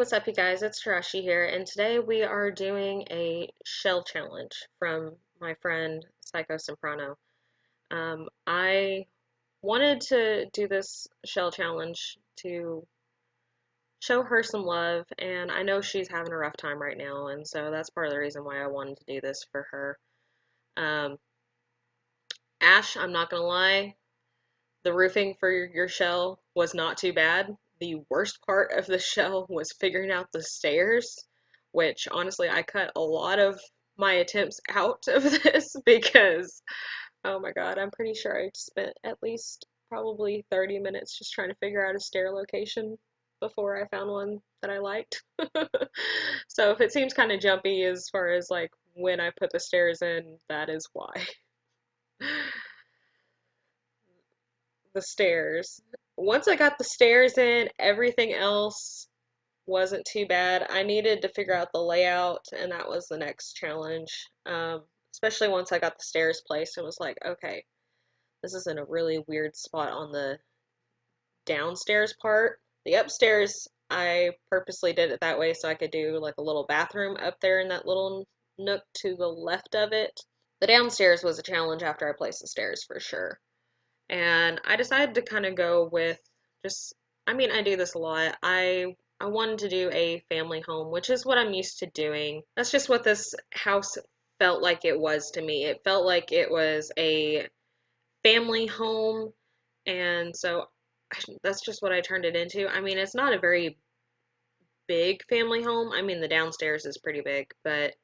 What's up, you guys? It's Tarashi here, and today we are doing a shell challenge from my friend PsychoSimprano. I wanted to do this shell challenge to show her some love, and I know she's having a rough time right now, and so that's part of the reason why I wanted to do this for her. Um, Ash, I'm not gonna lie, the roofing for your shell was not too bad. The worst part of the shell was figuring out the stairs, which honestly I cut a lot of my attempts out of this because, oh my god, I'm pretty sure I spent at least probably 30 minutes just trying to figure out a stair location before I found one that I liked. So if it seems kind of jumpy as far as like when I put the stairs in, that is why. The stairs. Once I got the stairs in, everything else wasn't too bad. I needed to figure out the layout, and that was the next challenge. Especially once I got the stairs placed, it was like, okay, this is in a really weird spot on the downstairs part. The upstairs, I purposely did it that way so I could do like a little bathroom up there in that little nook to the left of it. The downstairs was a challenge after I placed the stairs for sure. And I decided to kind of go with just, I mean, I do this a lot. I wanted to do a family home, which is what I'm used to doing. That's just what this house felt like it was to me. It felt like it was a family home, and so that's just what I turned it into. I mean, it's not a very big family home. I mean, the downstairs is pretty big, but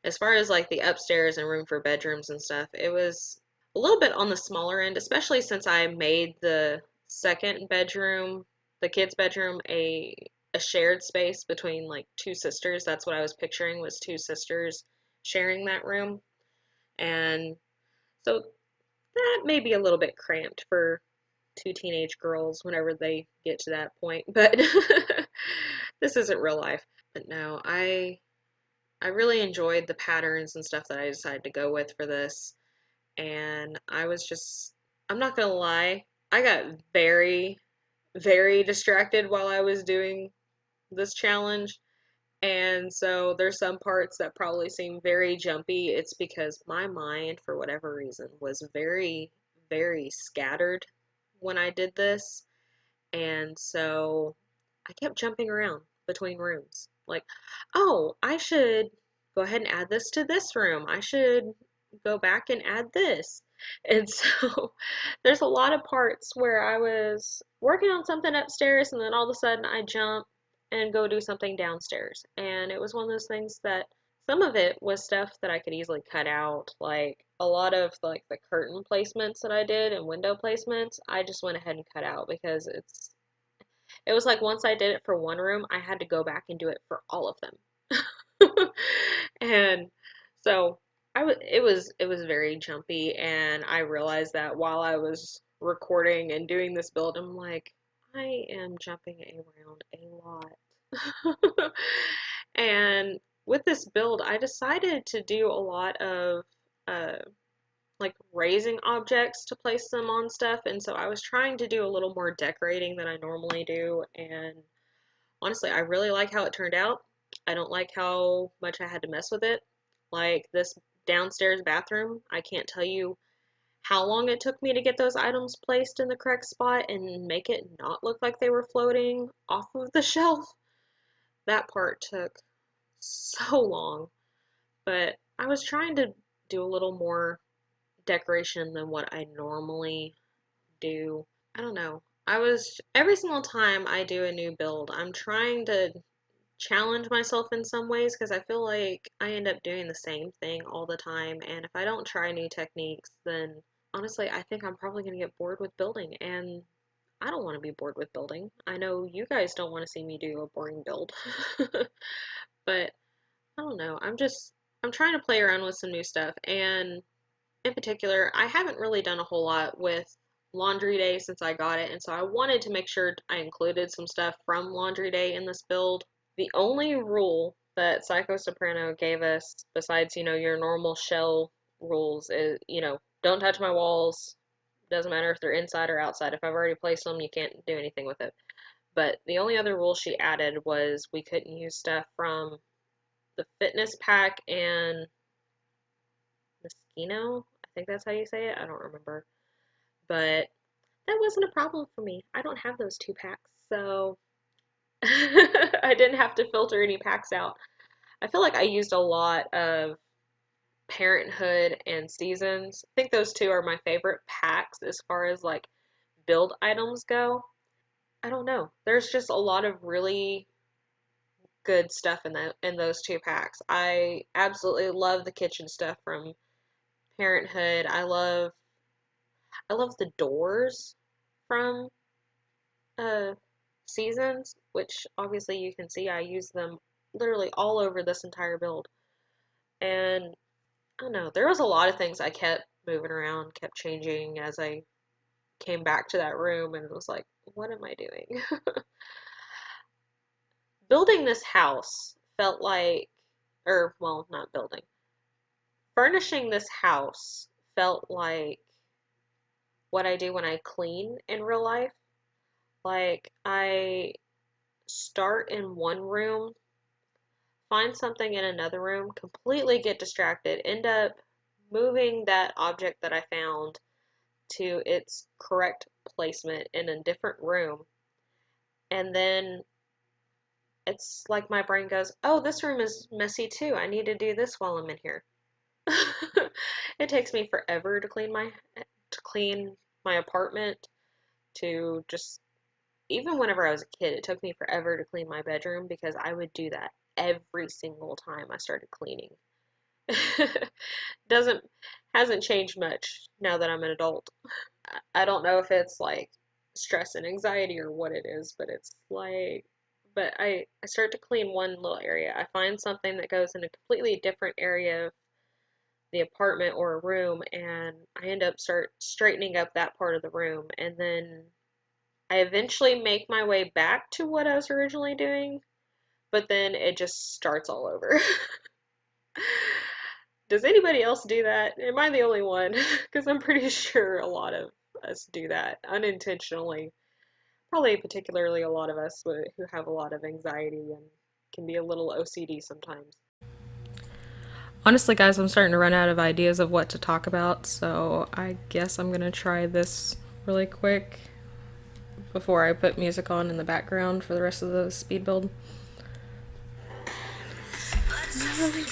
as far as like the upstairs and room for bedrooms and stuff, it was a little bit on the smaller end, especially since I made the second bedroom, the kids' bedroom, a shared space between like two sisters. That's what I was picturing, was two sisters sharing that room. And so that may be a little bit cramped for two teenage girls whenever they get to that point, but this isn't real life. But no, I really enjoyed the patterns and stuff that I decided to go with for this. And I was just, I'm not gonna lie, I got very, very distracted while I was doing this challenge. And so there's some parts that probably seem very jumpy. It's because my mind, for whatever reason, was very, very scattered when I did this. And so I kept jumping around between rooms. Like, oh, I should go ahead and add this to this room. I should go back and add this. And so there's a lot of parts where I was working on something upstairs and then all of a sudden I jump and go do something downstairs. And it was one of those things that some of it was stuff that I could easily cut out, like a lot of like the curtain placements that I did and window placements, I just went ahead and cut out because it was like once I did it for one room, I had to go back and do it for all of them. And so it was very jumpy, and I realized that while I was recording and doing this build, I'm like, I am jumping around a lot. And with this build, I decided to do a lot of uh, like raising objects to place them on stuff, and so I was trying to do a little more decorating than I normally do, and honestly, I really like how it turned out. I don't like how much I had to mess with it. Like this downstairs bathroom, I can't tell you how long it took me to get those items placed in the correct spot and make it not look like they were floating off of the shelf. That part took so long, but I was trying to do a little more decoration than what I normally do. I don't know. Every single time I do a new build, I'm trying to challenge myself in some ways because I feel like I end up doing the same thing all the time. And if I don't try new techniques, then honestly, I think I'm probably going to get bored with building. And I don't want to be bored with building. I know you guys don't want to see me do a boring build. But I don't know. I'm trying to play around with some new stuff. And in particular, I haven't really done a whole lot with Laundry Day since I got it, and so I wanted to make sure I included some stuff from Laundry Day in this build. The only rule that Psycho Soprano gave us, besides, your normal shell rules, is, don't touch my walls. Doesn't matter if they're inside or outside. If I've already placed them, you can't do anything with it. But the only other rule she added was we couldn't use stuff from the fitness pack and Moschino. I think that's how you say it. I don't remember. But that wasn't a problem for me. I don't have those 2 packs, so I didn't have to filter any packs out. I feel like I used a lot of Parenthood and Seasons. I think those 2 are my favorite packs as far as like build items go. I don't know. There's just a lot of really good stuff in those 2 packs. I absolutely love the kitchen stuff from Parenthood. I love the doors from uh Seasons, which obviously you can see I use them literally all over this entire build. And I don't know, there was a lot of things I kept moving around, kept changing as I came back to that room and was like, what am I doing? Building this house felt like, or, well, not building. Furnishing this house felt like what I do when I clean in real life. Like, I start in one room, find something in another room, completely get distracted, end up moving that object that I found to its correct placement in a different room, and then it's like my brain goes, oh, this room is messy too. I need to do this while I'm in here. It takes me forever to clean my apartment, to just even whenever I was a kid, it took me forever to clean my bedroom because I would do that every single time I started cleaning. Doesn't hasn't changed much now that I'm an adult. I don't know if it's like stress and anxiety or what it is, but it's like but I start to clean one little area. I find something that goes in a completely different area of the apartment or a room, and I end up start straightening up that part of the room, and then I eventually make my way back to what I was originally doing, but then it just starts all over. Does anybody else do that? Am I the only one? Because I'm pretty sure a lot of us do that unintentionally. Probably particularly a lot of us who have a lot of anxiety and can be a little OCD sometimes. Honestly, guys, I'm starting to run out of ideas of what to talk about, so I guess I'm gonna try this really quick before I put music on in the background for the rest of the speed build.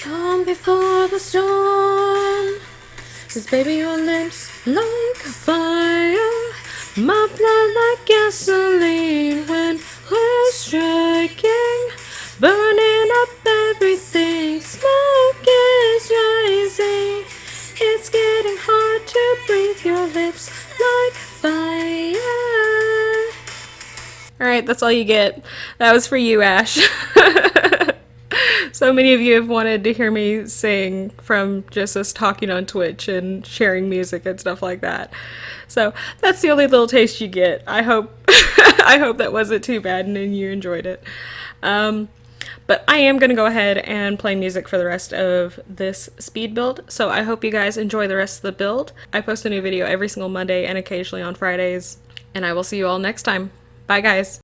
Calm before the storm, 'cause baby, your lips like fire, my blood like gasoline when we're striking, burning up everything. Smoke is rising, it's getting hard to breathe. Your lips like fire. Alright, that's all you get. That was for you, Ash. So many of you have wanted to hear me sing from just us talking on Twitch and sharing music and stuff like that. So that's the only little taste you get. I hope I hope that wasn't too bad and you enjoyed it. But I am going to go ahead and play music for the rest of this speed build. So I hope you guys enjoy the rest of the build. I post a new video every single Monday and occasionally on Fridays. And I will see you all next time. Bye, guys.